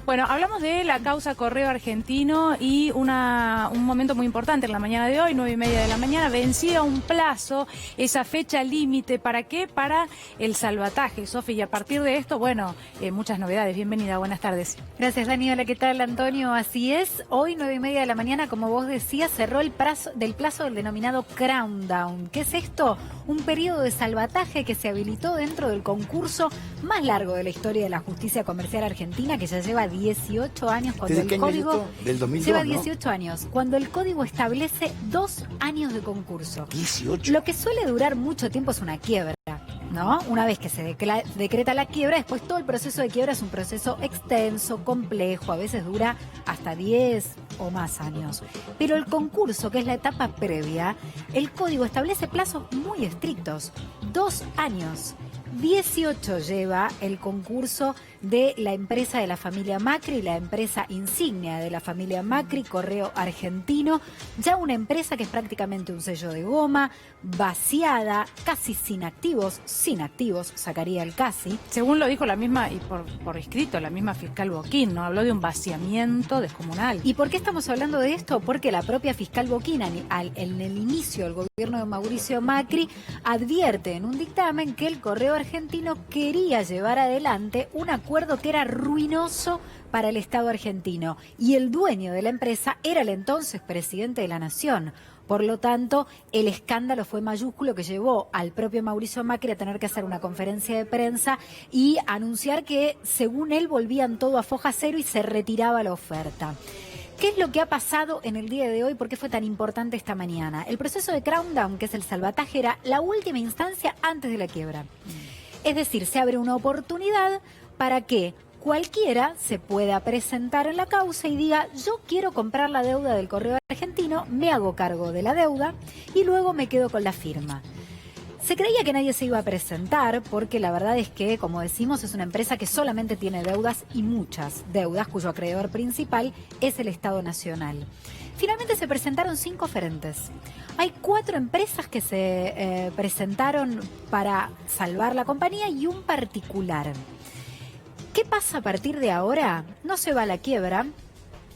Bueno, hablamos de la causa Correo Argentino y un momento muy importante en la mañana de hoy, 9:30 de la mañana, vencía un plazo, esa fecha límite, ¿para qué? Para el salvataje, Sofi, y a partir de esto, bueno, muchas novedades. Bienvenida, buenas tardes. Gracias, Dani. Hola, ¿qué tal, Antonio? Así es, hoy 9:30 de la mañana, como vos decías, cerró el plazo del denominado Countdown. ¿Qué es esto? Un periodo de salvataje que se habilitó dentro del concurso más largo de la historia de la justicia comercial argentina, que ya lleva 18 años, cuando el código del 2002, lleva 18 años, cuando el código establece 2 años de concurso. 18. Lo que suele durar mucho tiempo es una quiebra, ¿no? Una vez que se decreta la quiebra, después todo el proceso de quiebra es un proceso extenso, complejo, a veces dura hasta 10 o más años. Pero el concurso, que es la etapa previa, el código establece plazos muy estrictos, 2 años. 18 lleva el concurso de la empresa de la familia Macri, la empresa insignia de la familia Macri, Correo Argentino, ya una empresa que es prácticamente un sello de goma, vaciada, casi sin activos, sacaría el casi. Según lo dijo la misma, y por escrito, la misma fiscal Boquín, ¿no? Habló de un vaciamiento descomunal. ¿Y por qué estamos hablando de esto? Porque la propia fiscal Boquín, en el inicio del gobierno de Mauricio Macri, advierte en un dictamen que el Correo Argentino quería llevar adelante un acuerdo que era ruinoso para el Estado argentino, y el dueño de la empresa era el entonces presidente de la Nación. Por lo tanto, el escándalo fue mayúsculo, que llevó al propio Mauricio Macri a tener que hacer una conferencia de prensa y anunciar que, según él, volvían todo a foja cero y se retiraba la oferta. ¿Qué es lo que ha pasado en el día de hoy? ¿Por qué fue tan importante esta mañana? El proceso de Countdown, que es el salvataje, era la última instancia antes de la quiebra. Es decir, se abre una oportunidad para que cualquiera se pueda presentar en la causa y diga: yo quiero comprar la deuda del Correo Argentino, me hago cargo de la deuda y luego me quedo con la firma. Se creía que nadie se iba a presentar porque la verdad es que, como decimos, es una empresa que solamente tiene deudas, y muchas deudas, cuyo acreedor principal es el Estado Nacional. Finalmente se presentaron 5 oferentes. Hay 4 empresas que se presentaron para salvar la compañía y un particular. ¿Qué pasa a partir de ahora? No se va a la quiebra,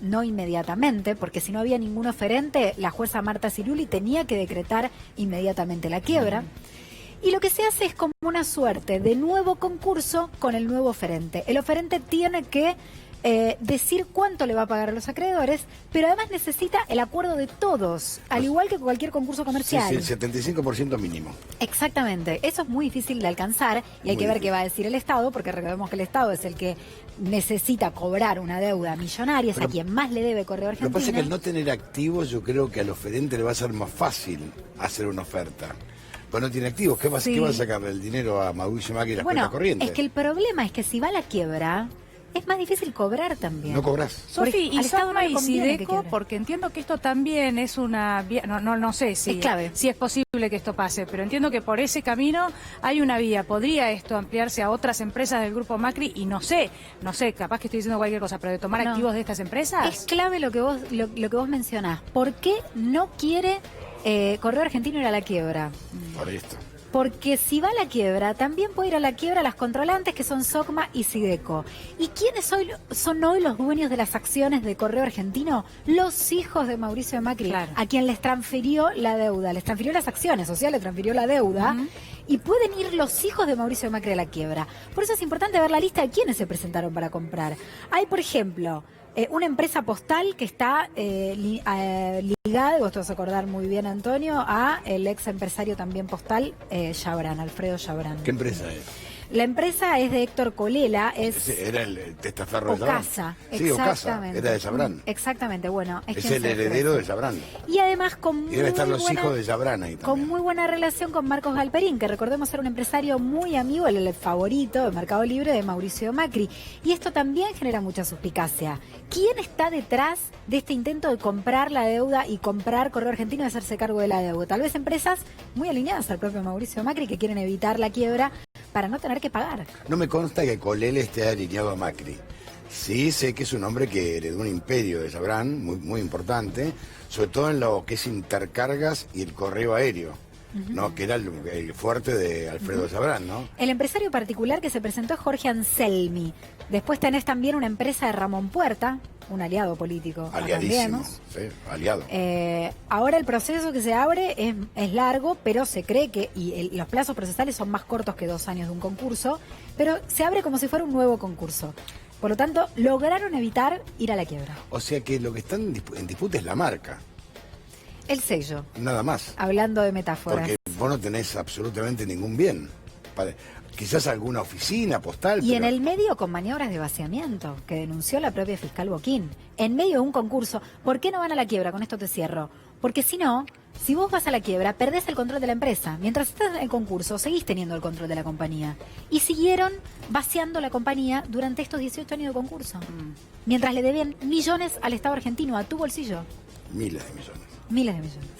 no inmediatamente, porque si no había ningún oferente, la jueza Marta Ciruli tenía que decretar inmediatamente la quiebra. Y lo que se hace es como una suerte de nuevo concurso con el nuevo oferente. El oferente tiene que decir cuánto le va a pagar a los acreedores, pero además necesita el acuerdo de todos, al igual que cualquier concurso comercial. Sí, el 75% mínimo. Exactamente. Eso es muy difícil de alcanzar y hay que ver qué va a decir el Estado, porque recordemos que el Estado es el que necesita cobrar una deuda millonaria, es a quien más le debe Correo Argentino. Lo que pasa es que al no tener activos, yo creo que al oferente le va a ser más fácil hacer una oferta. Pues no tiene activos, ¿qué va a sacar el dinero a Mauricio Macri y las cuentas corrientes? Es que el problema es que si va a la quiebra, es más difícil cobrar también. No cobras. Sofi, y Soma y Sideco, porque entiendo que esto también es una... No sé si es clave. Si es posible que esto pase, pero entiendo que por ese camino hay una vía. ¿Podría esto ampliarse a otras empresas del Grupo Macri? Y no sé, capaz que estoy diciendo cualquier cosa, pero de tomar activos de estas empresas. Es clave lo que vos mencionás. ¿Por qué no quiere Correo Argentino ir a la quiebra? Por esto. Porque si va a la quiebra, también puede ir a la quiebra las controlantes, que son Socma y Sideco. ¿Y quiénes son hoy los dueños de las acciones de Correo Argentino? Los hijos de Mauricio Macri, claro, a quien les transfirió la deuda, les transfirió las acciones, o sea, le transfirió la deuda, y pueden ir los hijos de Mauricio Macri a la quiebra. Por eso es importante ver la lista de quiénes se presentaron para comprar. Hay, por ejemplo, una empresa postal que está ligada, vos te vas a acordar muy bien, Antonio, a el ex empresario también postal, Alfredo Chabrán. ¿Qué empresa es? La empresa es de Héctor Colela, era el testaferro de Chabrán. Ocasa, sí, Ocasa, era de Chabrán. Exactamente, bueno. Es el heredero de Chabrán. Y además y deben estar los hijos de Chabrán ahí también. Con muy buena relación con Marcos Galperín, que recordemos era un empresario muy amigo, el favorito de Mercado Libre de Mauricio Macri. Y esto también genera mucha suspicacia. ¿Quién está detrás de este intento de comprar la deuda y comprar Correo Argentino y hacerse cargo de la deuda? Tal vez empresas muy alineadas al propio Mauricio Macri, que quieren evitar la quiebra para no tener que pagar. No me consta que Colela esté alineado a Macri. Sí sé que es un hombre que heredó un imperio de Chabrán, muy importante, sobre todo en lo que es intercargas y el correo aéreo. ¿no? Que era el fuerte de Alfredo Chabrán, ¿no? El empresario particular que se presentó es Jorge Anselmi. Después tenés también una empresa de Ramón Puerta, un aliado político. Aliadísimo, sí, aliado. Ahora el proceso que se abre es largo, pero se cree que, los plazos procesales son más cortos que 2 años de un concurso, pero se abre como si fuera un nuevo concurso. Por lo tanto, lograron evitar ir a la quiebra. O sea que lo que está en disputa es la marca. El sello. Nada más. Hablando de metáforas. Porque vos no tenés absolutamente ningún bien. Quizás alguna oficina postal. Y en el medio con maniobras de vaciamiento, que denunció la propia fiscal Boquín. En medio de un concurso. ¿Por qué no van a la quiebra? Con esto te cierro. Porque si no, si vos vas a la quiebra, perdés el control de la empresa. Mientras estás en el concurso, seguís teniendo el control de la compañía. Y siguieron vaciando la compañía durante estos 18 años de concurso. Mientras le debían millones al Estado argentino, a tu bolsillo. Miles de millones. Miles de millones.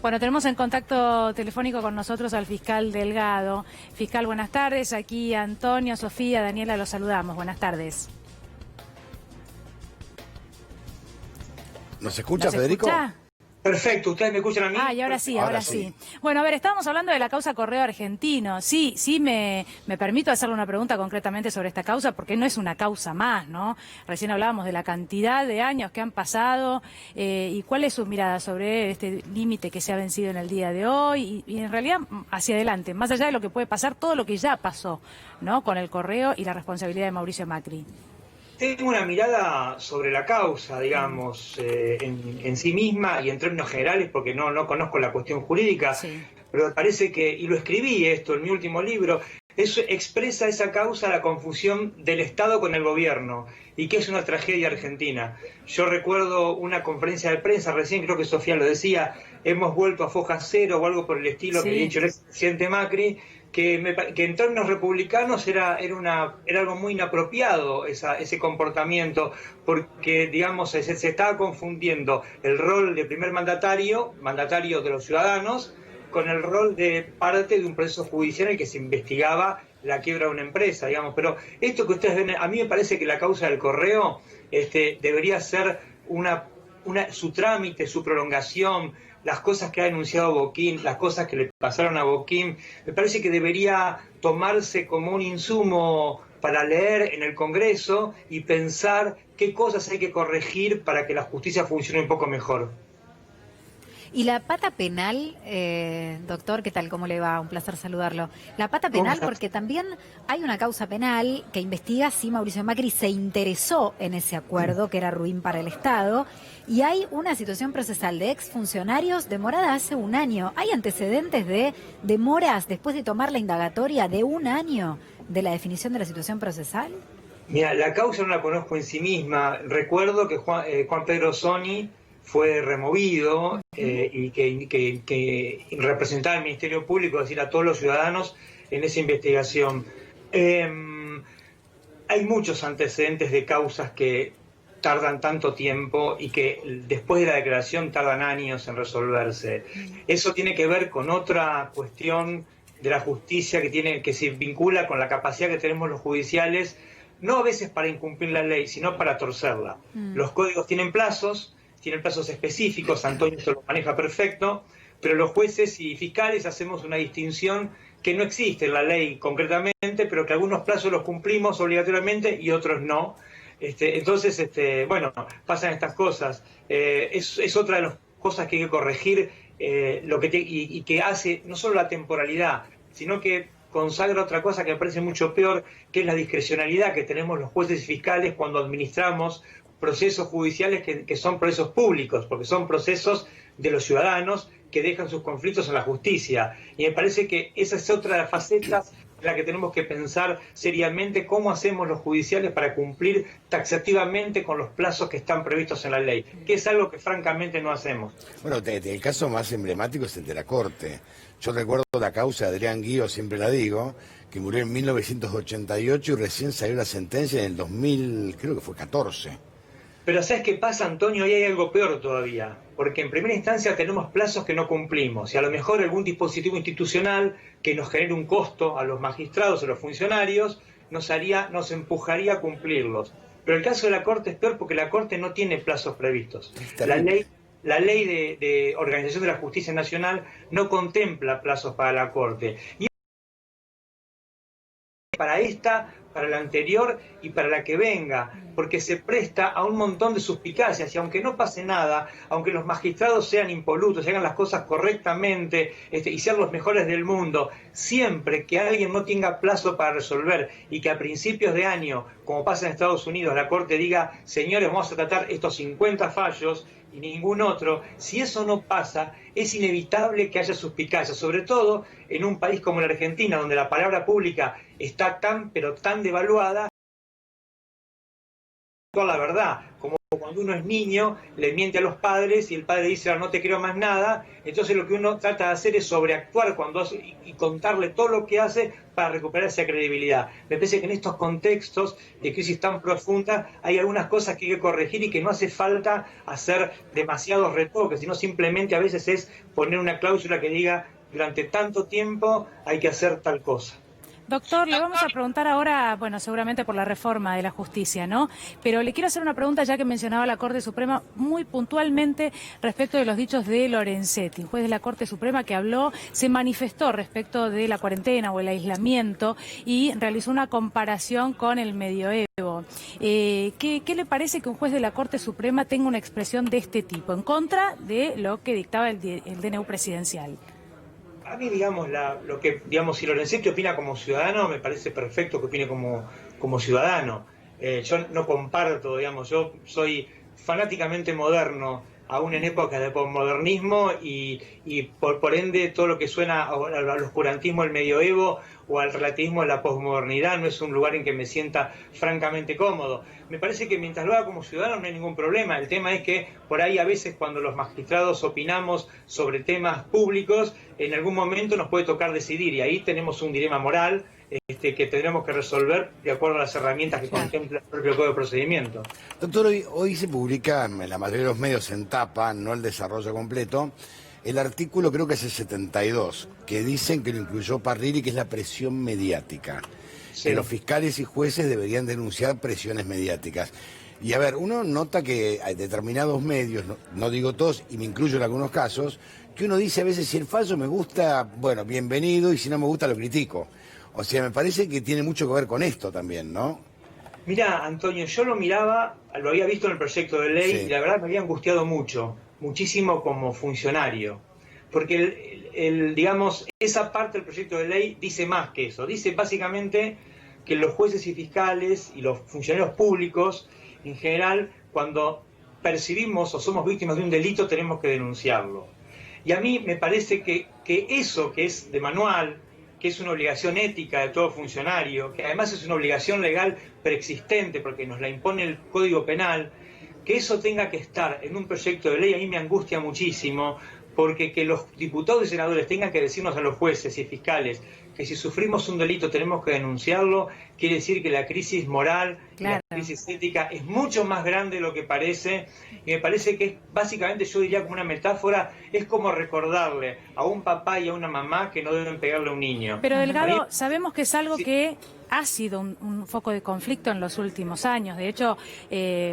Bueno, tenemos en contacto telefónico con nosotros al fiscal Delgado. Fiscal, buenas tardes. Aquí Antonio, Sofía, Daniela, los saludamos. Buenas tardes. ¿Nos escucha, Federico? Escucha? Perfecto, ¿ustedes me escuchan a mí? Y ahora sí. Bueno, a ver, estábamos hablando de la causa Correo Argentino. Sí, me permito hacerle una pregunta concretamente sobre esta causa, porque no es una causa más, ¿no? Recién hablábamos de la cantidad de años que han pasado y cuál es su mirada sobre este límite que se ha vencido en el día de hoy y en realidad hacia adelante, más allá de lo que puede pasar, todo lo que ya pasó, ¿no? Con el correo y la responsabilidad de Mauricio Macri. Tengo una mirada sobre la causa, digamos, en sí misma y en términos generales, porque no conozco la cuestión jurídica, sí. Pero parece que, y lo escribí esto en mi último libro, eso expresa esa causa la confusión del Estado con el gobierno, y que es una tragedia argentina. Yo recuerdo una conferencia de prensa, recién creo que Sofía lo decía, hemos vuelto a foja cero o algo por el estilo, sí, que había dicho el expresidente Macri, que en términos republicanos era algo muy inapropiado ese comportamiento, porque, digamos, se estaba confundiendo el rol de primer mandatario de los ciudadanos, con el rol de parte de un proceso judicial en el que se investigaba la quiebra de una empresa, digamos. Pero esto que ustedes ven, a mí me parece que la causa del correo debería ser su trámite, su prolongación, las cosas que ha denunciado Boquín, las cosas que le pasaron a Boquín, me parece que debería tomarse como un insumo para leer en el Congreso y pensar qué cosas hay que corregir para que la justicia funcione un poco mejor. Y la pata penal, doctor, ¿qué tal? ¿Cómo le va? Un placer saludarlo. La pata penal, porque también hay una causa penal que investiga si Mauricio Macri se interesó en ese acuerdo que era ruin para el Estado, y hay una situación procesal de exfuncionarios demorada hace 1 año. ¿Hay antecedentes de demoras después de tomar la indagatoria de 1 año de la definición de la situación procesal? Mira, la causa no la conozco en sí misma. Recuerdo que Juan Pedro Sony fue removido y que representaba al Ministerio Público, es decir, a todos los ciudadanos en esa investigación. Hay muchos antecedentes de causas que tardan tanto tiempo y que después de la declaración tardan años en resolverse. Eso tiene que ver con otra cuestión de la justicia que se vincula con la capacidad que tenemos los judiciales, no a veces para incumplir la ley, sino para torcerla. Los códigos tienen plazos específicos, Antonio se lo maneja perfecto, pero los jueces y fiscales hacemos una distinción que no existe en la ley concretamente, pero que algunos plazos los cumplimos obligatoriamente y otros no. Entonces, bueno, pasan estas cosas. Es otra de las cosas que hay que corregir y que hace no solo la temporalidad, sino que consagra otra cosa que me parece mucho peor, que es la discrecionalidad que tenemos los jueces y fiscales cuando administramos procesos judiciales que son procesos públicos, porque son procesos de los ciudadanos que dejan sus conflictos en la justicia. Y me parece que esa es otra de las facetas en la que tenemos que pensar seriamente cómo hacemos los judiciales para cumplir taxativamente con los plazos que están previstos en la ley, que es algo que francamente no hacemos. Bueno, el caso más emblemático es el de la Corte. Yo recuerdo la causa de Adrián Guío, siempre la digo, que murió en 1988 y recién salió la sentencia en el 2000, creo que fue 14. Pero ¿sabes qué pasa, Antonio? Y hay algo peor todavía, porque en primera instancia tenemos plazos que no cumplimos y a lo mejor algún dispositivo institucional que nos genere un costo a los magistrados, a los funcionarios, nos empujaría a cumplirlos. Pero el caso de la Corte es peor porque la Corte no tiene plazos previstos. La ley de Organización de la Justicia Nacional no contempla plazos para la Corte. Y para esta, para la anterior y para la que venga, porque se presta a un montón de suspicacias, y aunque no pase nada, aunque los magistrados sean impolutos, hagan las cosas correctamente y sean los mejores del mundo, siempre que alguien no tenga plazo para resolver y que a principios de año, como pasa en Estados Unidos, la Corte diga, señores, vamos a tratar estos 50 fallos y ningún otro, si eso no pasa, es inevitable que haya suspicacias, sobre todo en un país como la Argentina, donde la palabra pública está pero tan devaluada, toda la verdad, como cuando uno es niño, le miente a los padres y el padre dice, no te creo más nada, entonces lo que uno trata de hacer es sobreactuar cuando hace, y contarle todo lo que hace para recuperar esa credibilidad. Me parece que en estos contextos de crisis tan profunda hay algunas cosas que hay que corregir y que no hace falta hacer demasiados retoques, sino simplemente a veces es poner una cláusula que diga, durante tanto tiempo hay que hacer tal cosa. Doctor, le vamos a preguntar ahora, bueno, seguramente por la reforma de la justicia, ¿no? Pero le quiero hacer una pregunta, ya que mencionaba la Corte Suprema, muy puntualmente respecto de los dichos de Lorenzetti, juez de la Corte Suprema que habló, se manifestó respecto de la cuarentena o el aislamiento y realizó una comparación con el medioevo. ¿Qué le parece que un juez de la Corte Suprema tenga una expresión de este tipo, en contra de lo que dictaba el DNU presidencial? A mí, digamos, si Lorenzetti opina como ciudadano, me parece perfecto que opine como ciudadano. Yo no comparto, digamos, yo soy fanáticamente moderno, aún en épocas de posmodernismo, y por ende todo lo que suena al oscurantismo del medioevo o al relativismo de la posmodernidad no es un lugar en que me sienta francamente cómodo. Me parece que mientras lo haga como ciudadano no hay ningún problema. El tema es que por ahí a veces cuando los magistrados opinamos sobre temas públicos, en algún momento nos puede tocar decidir, y ahí tenemos un dilema moral que tendremos que resolver de acuerdo a las herramientas que contempla el propio Código de Procedimiento. Doctor, hoy se publica en la mayoría de los medios en tapa, no el desarrollo completo, el artículo, creo que es el 72, que dicen que lo incluyó Parrilli, que es la presión mediática. Sí. Que los fiscales y jueces deberían denunciar presiones mediáticas. Y a ver, uno nota que hay determinados medios, no digo todos, y me incluyo en algunos casos, que uno dice a veces, si el fallo me gusta, bueno, bienvenido, y si no me gusta lo critico. O sea, me parece que tiene mucho que ver con esto también, ¿no? Mira, Antonio, yo lo había visto en el proyecto de ley, sí, y la verdad me había angustiado muchísimo como funcionario, porque digamos, esa parte del proyecto de ley dice más que eso, dice básicamente que los jueces y fiscales y los funcionarios públicos, en general, cuando percibimos o somos víctimas de un delito, tenemos que denunciarlo. Y a mí me parece que eso que es de manual, que es una obligación ética de todo funcionario, que además es una obligación legal preexistente porque nos la impone el Código Penal, que eso tenga que estar en un proyecto de ley a mí me angustia muchísimo, porque que los diputados y senadores tengan que decirnos a los jueces y fiscales que si sufrimos un delito tenemos que denunciarlo, quiere decir que la crisis moral, claro, la crisis ética es mucho más grande de lo que parece, y me parece que es, básicamente yo diría como una metáfora, es como recordarle a un papá y a una mamá que no deben pegarle a un niño. Pero Delgado, sabemos que es algo que ha sido un foco de conflicto en los últimos años. De hecho,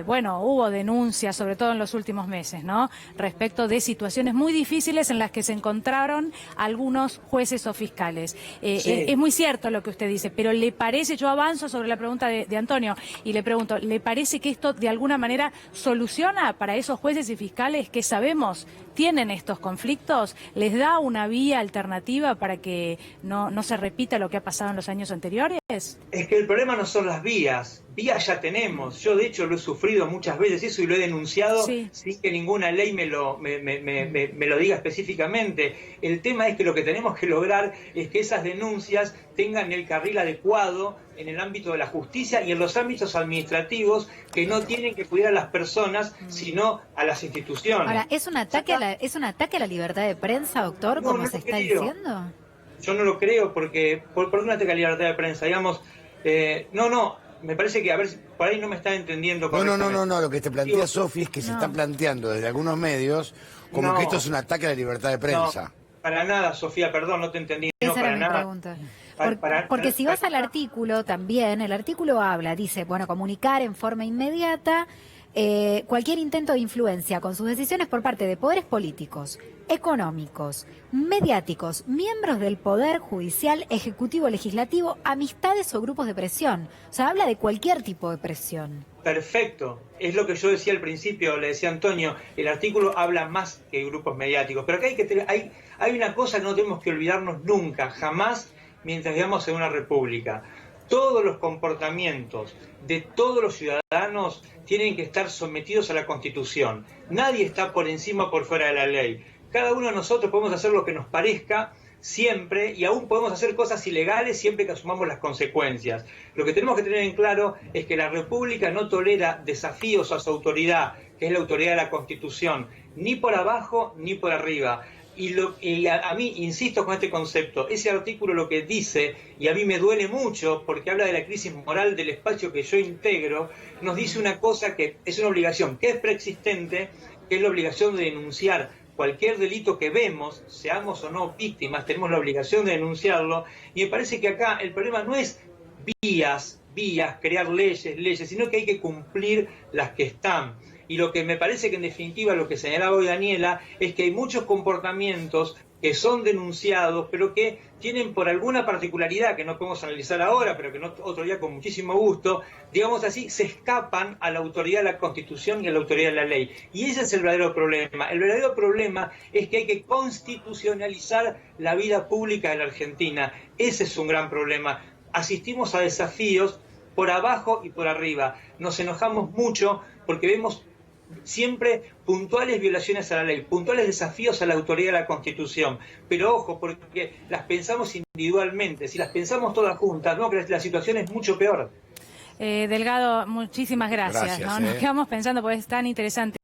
bueno, hubo denuncias, sobre todo en los últimos meses, ¿no? Respecto de situaciones muy difíciles en las que se encontraron algunos jueces o fiscales. Sí. Es muy cierto lo que usted dice, pero ¿le parece, yo avanzo sobre la pregunta de Antonio, y le pregunto, ¿le parece que esto de alguna manera soluciona para esos jueces y fiscales que sabemos tienen estos conflictos? ¿Les da una vía alternativa para que no se repita lo que ha pasado en los años anteriores? Es que el problema no son las vías ya tenemos. Yo de hecho lo he sufrido muchas veces eso y lo he denunciado, sí, sin que ninguna ley me lo diga específicamente. El tema es que lo que tenemos que lograr es que esas denuncias tengan el carril adecuado en el ámbito de la justicia y en los ámbitos administrativos, que no tienen que cuidar a las personas, sino a las instituciones. Ahora, ¿es un ataque a la libertad de prensa, doctor, como se está diciendo? Yo no lo creo, porque ¿por qué un ataque a la libertad de prensa? Digamos, me parece que, a ver, por ahí no me está entendiendo correctamente. No, lo que te plantea Sofi es que se está planteando desde algunos medios como que esto es un ataque a la libertad de prensa. No, para nada, Sofía, perdón, no te entendí. Esa para era mi nada. Pregunta. Porque si vas al artículo también, el artículo dice, bueno, comunicar en forma inmediata cualquier intento de influencia con sus decisiones por parte de poderes políticos, económicos, mediáticos, miembros del poder judicial, ejecutivo, legislativo, amistades o grupos de presión. O sea, habla de cualquier tipo de presión. Perfecto, es lo que yo decía al principio, le decía Antonio, el artículo habla más que grupos mediáticos, pero acá hay una cosa que no tenemos que olvidarnos nunca, jamás, mientras vivamos en una república. Todos los comportamientos de todos los ciudadanos tienen que estar sometidos a la Constitución. Nadie está por encima o por fuera de la ley. Cada uno de nosotros podemos hacer lo que nos parezca siempre, y aún podemos hacer cosas ilegales siempre que asumamos las consecuencias. Lo que tenemos que tener en claro es que la República no tolera desafíos a su autoridad, que es la autoridad de la Constitución, ni por abajo ni por arriba. Y a mí, insisto con este concepto, ese artículo lo que dice, y a mí me duele mucho porque habla de la crisis moral del espacio que yo integro, nos dice una cosa que es una obligación que es preexistente, que es la obligación de denunciar cualquier delito que vemos, seamos o no víctimas, tenemos la obligación de denunciarlo, y me parece que acá el problema no es vías, crear leyes, sino que hay que cumplir las que están. Y lo que me parece que en definitiva lo que señalaba hoy Daniela es que hay muchos comportamientos que son denunciados, pero que tienen por alguna particularidad que no podemos analizar ahora, pero que otro día con muchísimo gusto, digamos así, se escapan a la autoridad de la Constitución y a la autoridad de la ley. Y ese es el verdadero problema. El verdadero problema es que hay que constitucionalizar la vida pública de la Argentina. Ese es un gran problema. Asistimos a desafíos por abajo y por arriba. Nos enojamos mucho porque vemos siempre puntuales violaciones a la ley, puntuales desafíos a la autoridad de la Constitución. Pero ojo, porque las pensamos individualmente. Si las pensamos todas juntas, no, la situación es mucho peor. Delgado, muchísimas gracias. ¿No? Nos quedamos pensando porque es tan interesante.